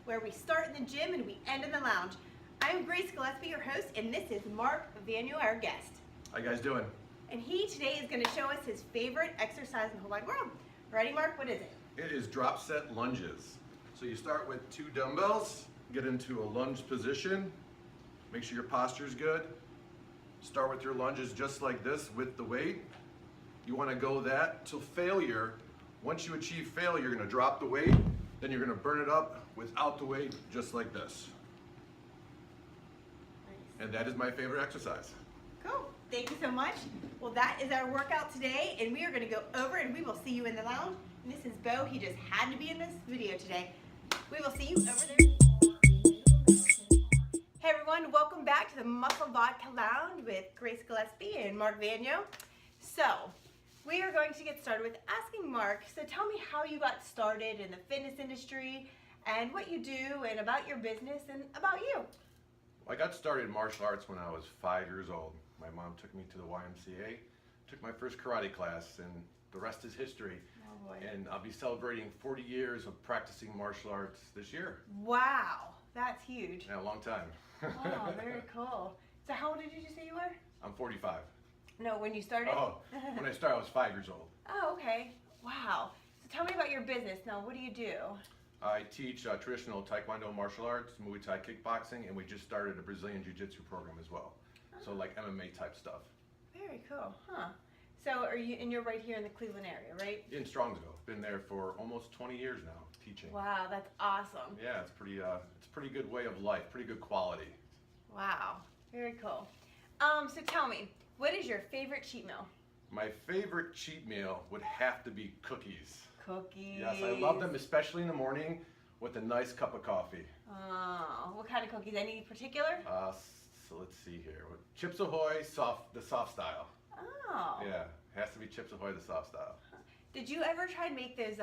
where we start in the gym and we end in the lounge. I'm Grace Gillespie, your host, and this is Mark Vanyo, our guest. How you guys doing? And he today is going to show us his favorite exercise in the whole wide world. Ready, Mark? What is it? It is drop set lunges. So you start with 2 dumbbells, get into a lunge position, make sure your posture is good. Start with your lunges just like this with the weight. You want to go that till failure. Once you achieve failure, you're going to drop the weight, then you're going to burn it up without the weight just like this. Nice. And that is my favorite exercise. Cool. Thank you so much. Well, that is our workout today, and we are going to go over and we will see you in the lounge. And this is Bo. He just had to be in this video today. We will see you over there. Hey everyone, welcome back to the Muscle Vodka Lounge with Grace Gillespie and Mark Vanyo. So, we are going to get started with asking Mark, so tell me how you got started in the fitness industry and what you do and about your business and about you. I got started in martial arts when I was 5 years old. My mom took me to the YMCA, took my first karate class, and the rest is history. Oh boy. And I'll be celebrating 40 years of practicing martial arts this year. Wow, that's huge. Yeah, a long time. Wow, very cool. So how old did you just say you were? I'm 45. No, when you started? Oh, when I started I was 5 years old. Oh, okay. Wow. So tell me about your business. Now, what do you do? I teach traditional Taekwondo martial arts, Muay Thai kickboxing, and we just started a Brazilian Jiu-Jitsu program as well. So like MMA type stuff. Very cool, huh? So you're right here in the Cleveland area, right? In Strongsville. Been there for almost 20 years now, teaching. Wow, that's awesome. Yeah, it's a pretty good way of life, pretty good quality. Wow, very cool. So tell me, what is your favorite cheat meal? My favorite cheat meal would have to be cookies. Cookies. Yes, I love them, especially in the morning with a nice cup of coffee. Oh, what kind of cookies? Any particular? So let's see here. Chips Ahoy, the soft style. Oh. Yeah, has to be Chips Ahoy, the soft style. Did you ever try and make those,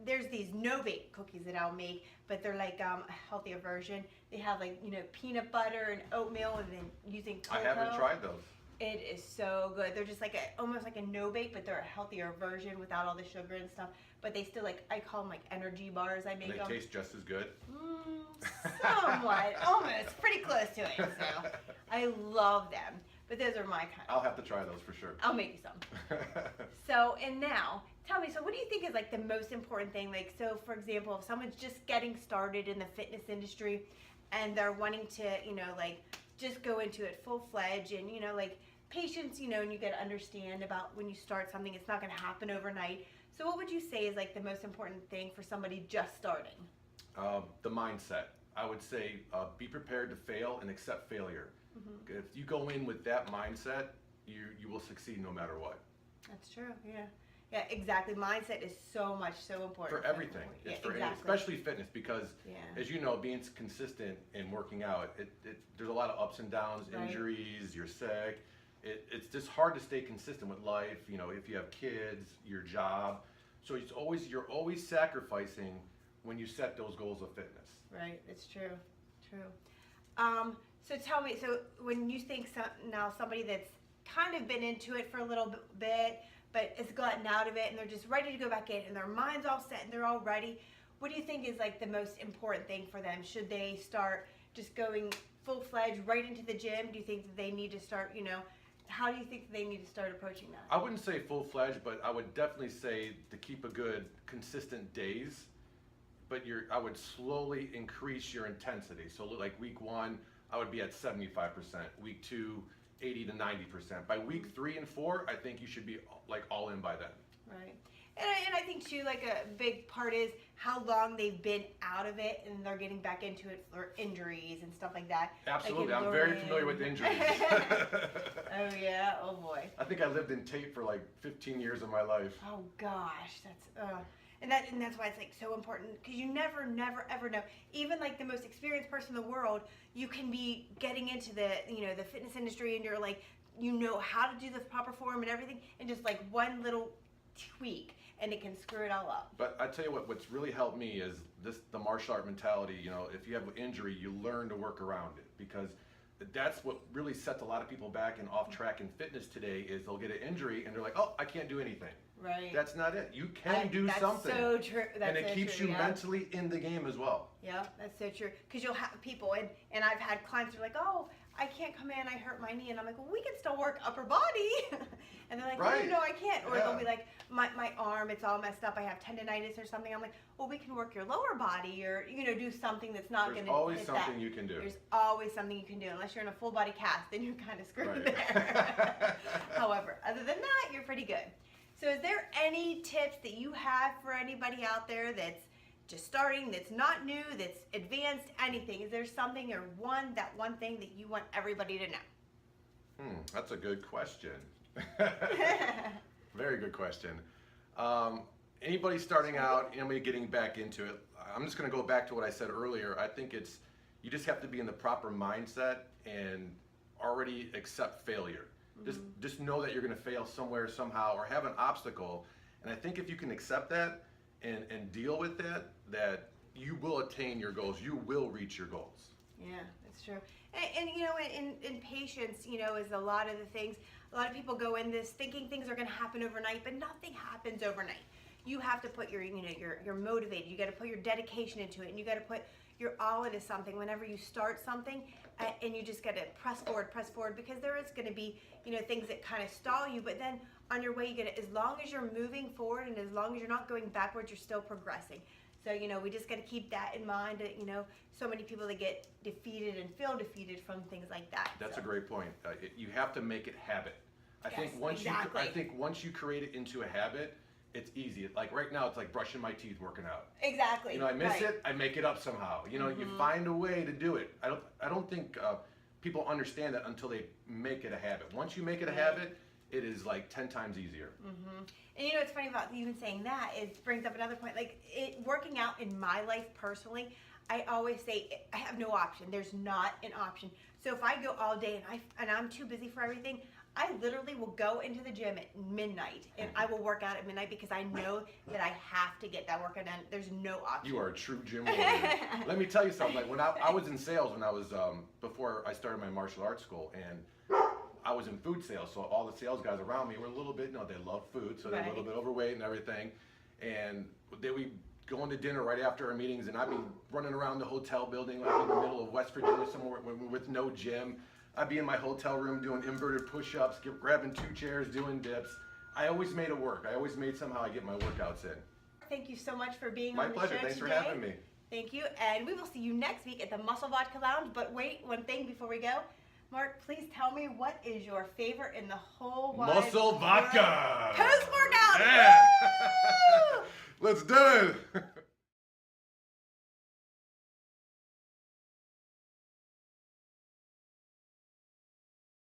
there's these no-bake cookies that I'll make, but they're like a healthier version. They have like, peanut butter and oatmeal and then using cocoa. I haven't tried those. It is so good. They're just like almost like a no-bake, but they're a healthier version without all the sugar and stuff. But they still I call them like energy bars. I make them. They taste just as good? Somewhat. Almost. Pretty close to it. So I love them. But those are my kind. I'll have to try those for sure. I'll make you some. So, and now, tell me, so what do you think is like the most important thing? Like, so for example, if someone's just getting started in the fitness industry and they're wanting to, just go into it full-fledged and, patience, and you got to understand about when you start something, it's not going to happen overnight. So what would you say is like the most important thing for somebody just starting? The mindset. I would say be prepared to fail and accept failure. Mm-hmm. If you go in with that mindset, you will succeed no matter what. That's true, yeah. Yeah, exactly. Mindset is so important. For everything. It's for exactly. Especially fitness because, as you know, being consistent in working out, there's a lot of ups and downs, right. Injuries, you're sick. It's just hard to stay consistent with life, if you have kids, your job. So you're always sacrificing when you set those goals of fitness. Right, it's true. So tell me, so when you think now somebody that's kind of been into it for a little bit, but has gotten out of it and they're just ready to go back in and their mind's all set and they're all ready, what do you think is like the most important thing for them? Should they start just going full-fledged right into the gym? Do you think that they need to start, how do you think they need to start approaching that? I wouldn't say full-fledged, but I would definitely say to keep a good, consistent days, but I would slowly increase your intensity. So like week 1, I would be at 75%. Week 2, 80 to 90%. By week 3 and 4, I think you should be like all in by then. Right. And I think too, like a big part is how long they've been out of it and they're getting back into it for injuries and stuff like that. Absolutely. I'm very familiar with injuries. Oh yeah, oh boy. I think I lived in tape for like 15 years of my life. Oh gosh, and that's why it's like so important because you never ever know. Even like the most experienced person in the world, you can be getting into the the fitness industry and you're like how to do the proper form and everything, and just like one little tweak and it can screw it all up. But I tell you what's really helped me is the martial art mentality. If you have an injury, you learn to work around it because that's what really sets a lot of people back and off track in fitness today is they'll get an injury and they're like, oh, I can't do anything. Right. That's not it. You can do something. That's so true. And it keeps you mentally in the game as well. Yeah, that's so true. Because you'll have people, and I've had clients who are like, oh, I can't come in, I hurt my knee. And I'm like, well, we can still work upper body. And they're like, right. no, I can't. Or they'll be like, my arm, it's all messed up. I have tendonitis or something. I'm like, well, we can work your lower body or, do something that's not going to There's always something you can do. There's always something you can do. Unless you're in a full body cast, then you're kind of screwed Right. there. However, other than that, you're pretty good. So is there any tips that you have for anybody out there that's just starting, that's not new, that's advanced, anything? Is there something or that one thing that you want everybody to know? That's a good question. Very good question. Anybody starting out, anybody getting back into it, I'm just going to go back to what I said earlier. I think you just have to be in the proper mindset and already accept failure. Just know that you're going to fail somewhere, somehow, or have an obstacle. And I think if you can accept that and deal with that you will attain your goals. You will reach your goals. Yeah, that's true. And in patience, is a lot of the things. A lot of people go in this thinking things are going to happen overnight, but nothing happens overnight. You have to put you're motivated. You got to put your dedication into it, and you got to put your all into something. Whenever you start something, and you just got to press forward, because there is going to be things that kind of stall you. But then on your way, you get it. As long as you're moving forward, and as long as you're not going backwards, you're still progressing. So we just got to keep that in mind. That so many people that get defeated and feel defeated from things like that. That's a great point. You have to make it habit. I think once you create it into a habit, it's easy. Like right now, it's like brushing my teeth, working out. Exactly. I miss it, I make it up somehow. You find a way to do it. I don't think people understand that until they make it a habit. Once you make it a habit, it is like 10 times easier. And what's funny about even saying that, it brings up another point. Like working out in my life personally, I always say I have no option. There's not an option. So if I go all day and I'm too busy for everything, I literally will go into the gym at midnight and I will work out at midnight because I know that I have to get that workout done. There's no option. You are a true gym warrior. Let me tell you something. Like when I was in sales, when I was before I started my martial arts school, and I was in food sales, so all the sales guys around me were a little bit, they love food, so they're a little bit overweight and everything. And they would go into dinner right after our meetings, and I'd be running around the hotel building, like in the middle of West Virginia somewhere with no gym. I'd be in my hotel room doing inverted push-ups, grabbing 2 chairs, doing dips. I always made it work. I always made somehow I get my workouts in. Thank you so much for being on the show. My pleasure. Thanks for having me. Thank you. And we will see you next week at the Muscle Vodka Lounge. But wait, one thing before we go. Mark, please tell me, what is your favorite in the whole wide Muscle Vodka! Post-workout! Yeah! Let's do it!